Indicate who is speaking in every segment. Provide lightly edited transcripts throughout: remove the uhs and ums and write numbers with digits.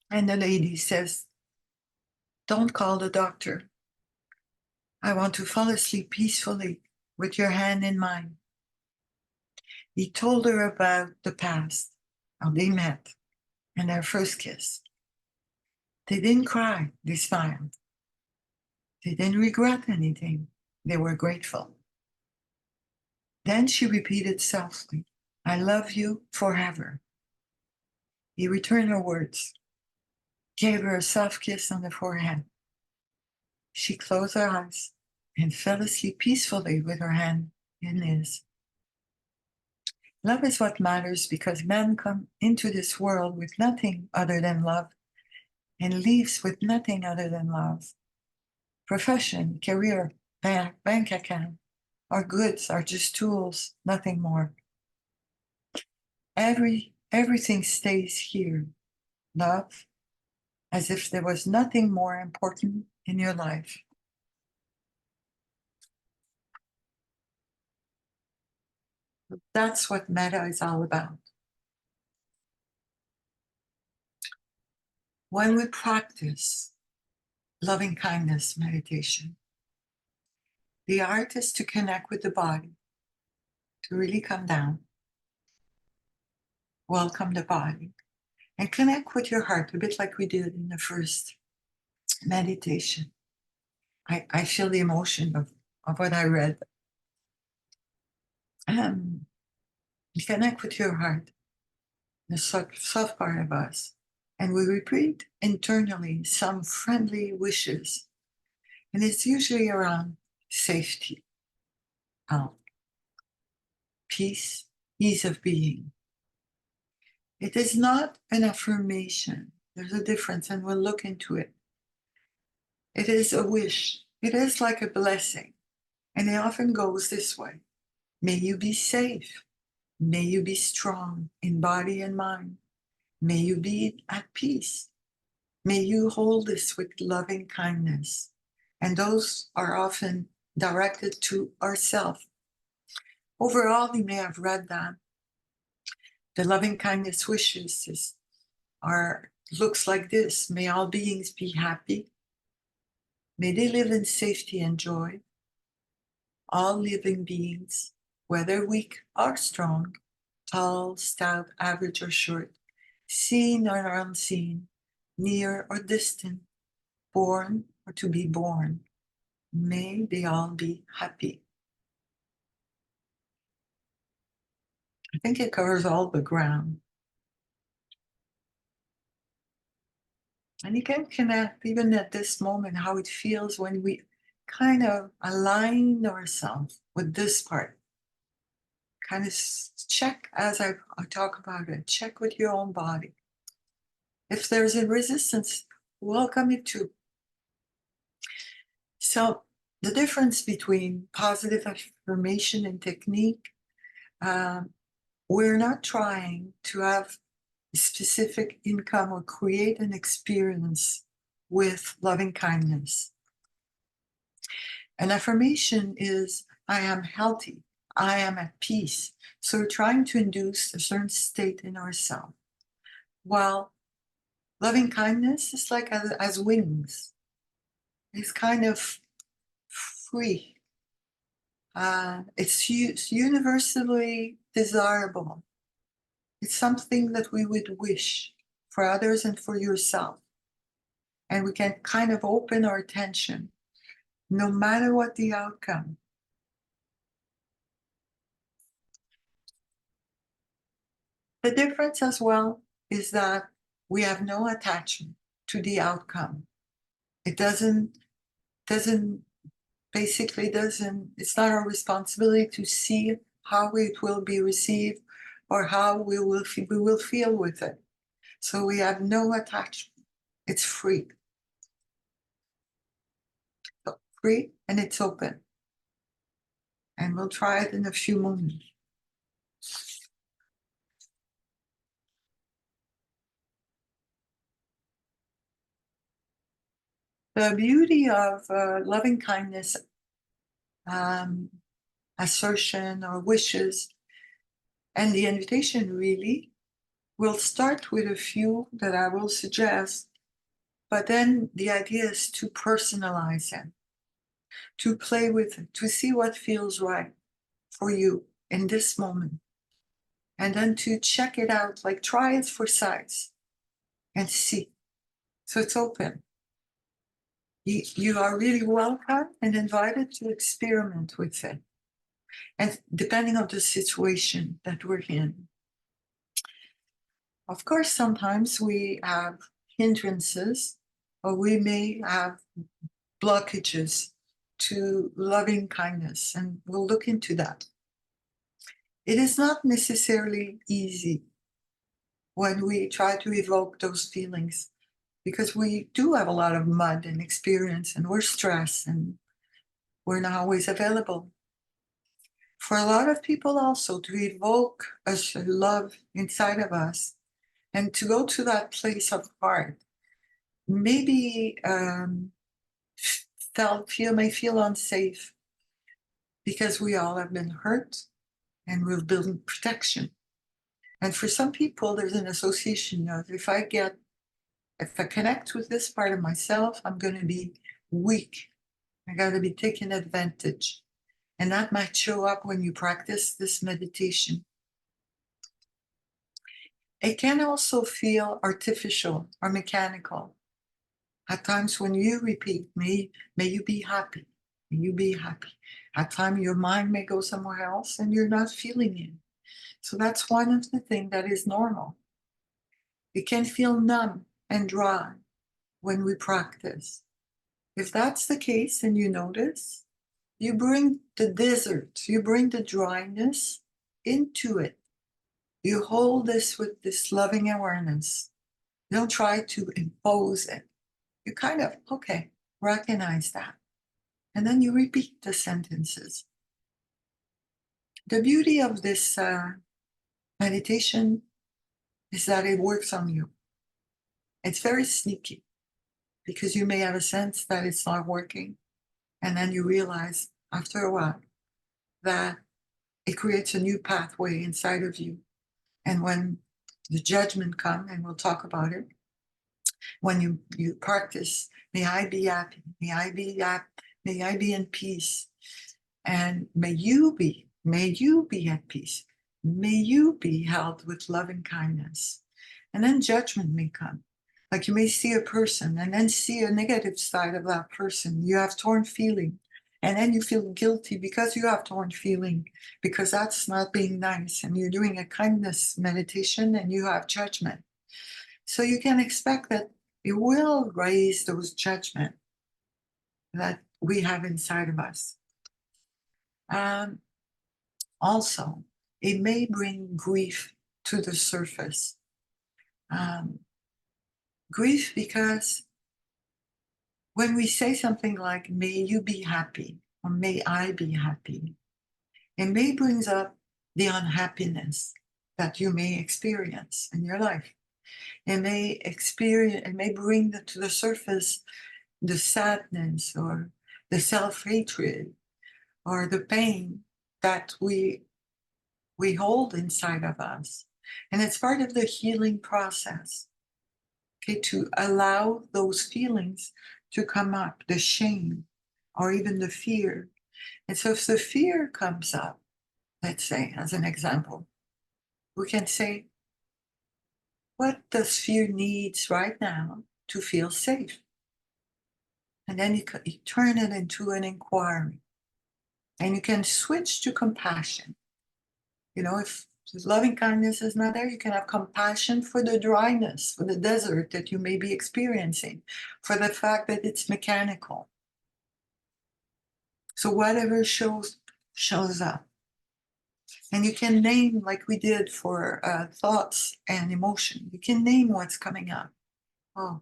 Speaker 1: And the lady says, "Don't call the doctor. I want to fall asleep peacefully with your hand in mine." He told her about the past, how they met, and their first kiss. They didn't cry, they smiled. They didn't regret anything, they were grateful. Then she repeated softly, "I love you forever." He returned her words, gave her a soft kiss on the forehead. She closed her eyes and fell asleep peacefully with her hand in his. Love is what matters because man comes into this world with nothing other than love and leaves with nothing other than love. Profession, career, bank account, our goods are just tools, nothing more. Everything stays here. Love, as if there was nothing more important in your life. That's what metta is all about. When we practice loving kindness meditation, the art is to connect with the body, to really come down, welcome the body, and connect with your heart, a bit like we did in the first meditation. I feel the emotion of what I read. Connect with your heart, the soft part of us, and we repeat internally some friendly wishes. And it's usually around safety, health, peace, ease of being. It is not an affirmation. There's a difference, and we'll look into it. It is a wish. It is like a blessing. And it often goes this way. May you be safe. May you be strong in body and mind. May you be at peace. May you hold this with loving kindness. And those are often directed to ourselves. Overall, you may have read that the loving kindness wishes looks like this. May all beings be happy. May they live in safety and joy. All living beings, whether weak or strong, tall, stout, average or short, seen or unseen, near or distant, born or to be born, may they all be happy. I think it covers all the ground. And you can connect, even at this moment, how it feels when we kind of align ourselves with this part. Kind of check, as I talk about it, check with your own body. If there's a resistance, welcome it too. So the difference between positive affirmation and technique, we're not trying to have a specific income or create an experience with loving kindness. An affirmation is, I am healthy, I am at peace. So we're trying to induce a certain state in ourselves. While loving kindness is like as wings. It's kind of free. It's universally desirable. It's something that we would wish for others and for yourself. And we can kind of open our attention, no matter what the outcome. The difference as well is that we have no attachment to the outcome. It it's not our responsibility to see how it will be received or how we will feel with it. So we have no attachment. It's free. So free and it's open. And we'll try it in a few moments. The beauty of loving kindness, assertion or wishes, and the invitation really We'll start with a few that I will suggest, but then the idea is to personalize them, to play with it, to see what feels right for you in this moment, and then to check it out, like try it for size and see. So it's open. You are really welcome and invited to experiment with it. And depending on the situation that we're in. Of course, sometimes we have hindrances, or we may have blockages to loving kindness, and we'll look into that. It is not necessarily easy when we try to evoke those feelings, because we do have a lot of mud and experience, and we're stressed, and we're not always available. For a lot of people also, to evoke a love inside of us and to go to that place of heart, maybe may feel unsafe, because we all have been hurt and we've built protection. And for some people, there's an association of, if I connect with this part of myself, I'm going to be weak. I got to be taken advantage. And that might show up when you practice this meditation. It can also feel artificial or mechanical. At times when you repeat, may you be happy, may you be happy. At times your mind may go somewhere else and you're not feeling it. So that's one of the things that is normal. It can feel numb and dry when we practice. If that's the case and you notice, you bring the desert, you bring the dryness into it. You hold this with this loving awareness. You don't try to impose it. You kind of, okay, recognize that. And then you repeat the sentences. The beauty of this meditation is that it works on you. It's very sneaky, because you may have a sense that it's not working. And then you realize after a while that it creates a new pathway inside of you. And when the judgment comes, and we'll talk about it, when you practice, may I be happy, may I be happy, may I be in peace, and may you be at peace, may you be held with loving kindness. And then judgment may come. Like you may see a person and then see a negative side of that person. You have torn feeling. And then you feel guilty because you have torn feeling, because that's not being nice. And you're doing a kindness meditation and you have judgment. So you can expect that it will raise those judgment that we have inside of us. Also, it may bring grief to the surface. Grief because when we say something like, may you be happy, or may I be happy, it may brings up the unhappiness that you may experience in your life. It may bring to the surface the sadness or the self-hatred or the pain that we hold inside of us. And it's part of the healing process, okay, to allow those feelings to come up, the shame or even the fear. And so if the fear comes up, let's say, as an example, we can say, what does fear needs right now to feel safe? And then you turn it into an inquiry. And you can switch to compassion. You know, if loving kindness is not there, you can have compassion for the dryness, for the desert that you may be experiencing, for the fact that it's mechanical. So whatever shows up. And you can name, like we did for thoughts and emotion, you can name what's coming up. Oh,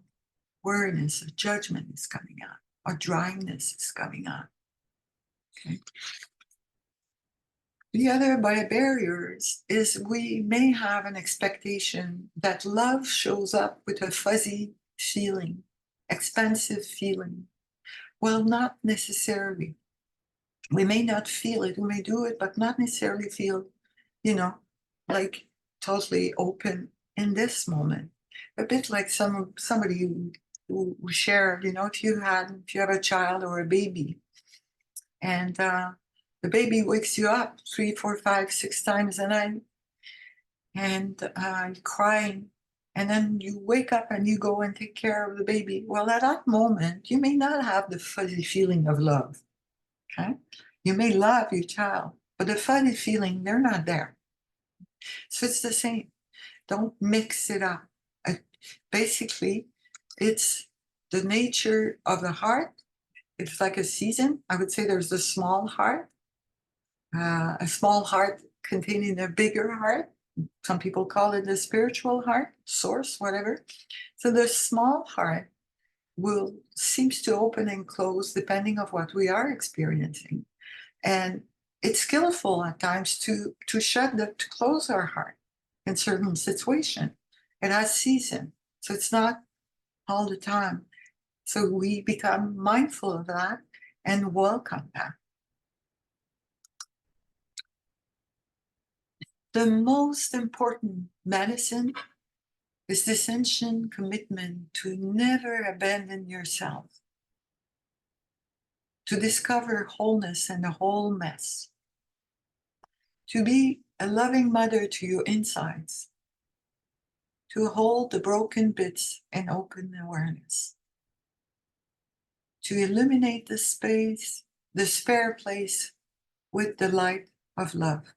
Speaker 1: weariness, judgment is coming up, or dryness is coming up. Okay. The other barriers is we may have an expectation that love shows up with a fuzzy feeling, expansive feeling. Well, not necessarily. We may not feel it, we may do it, but not necessarily feel, like totally open in this moment. A bit like somebody who shared, if you have a child or a baby, and the baby wakes you up 3, 4, 5, 6 times a night, and you're crying, and then you wake up and you go and take care of the baby. Well, at that moment, you may not have the fuzzy feeling of love. Okay, you may love your child, but the fuzzy feeling, they're not there. So it's the same. Don't mix it up. Uh, Basically, it's the nature of the heart. It's like a season. I would say there's a small heart containing a bigger heart. Some people call it the spiritual heart, source, whatever. So the small heart seems to open and close depending on what we are experiencing. And it's skillful at times to close our heart in certain situations. It has season. So it's not all the time. So we become mindful of that and welcome that. The most important medicine is this ancient commitment to never abandon yourself, to discover wholeness and the whole mess, to be a loving mother to your insides, to hold the broken bits in open awareness, to illuminate the space, the spare place with the light of love.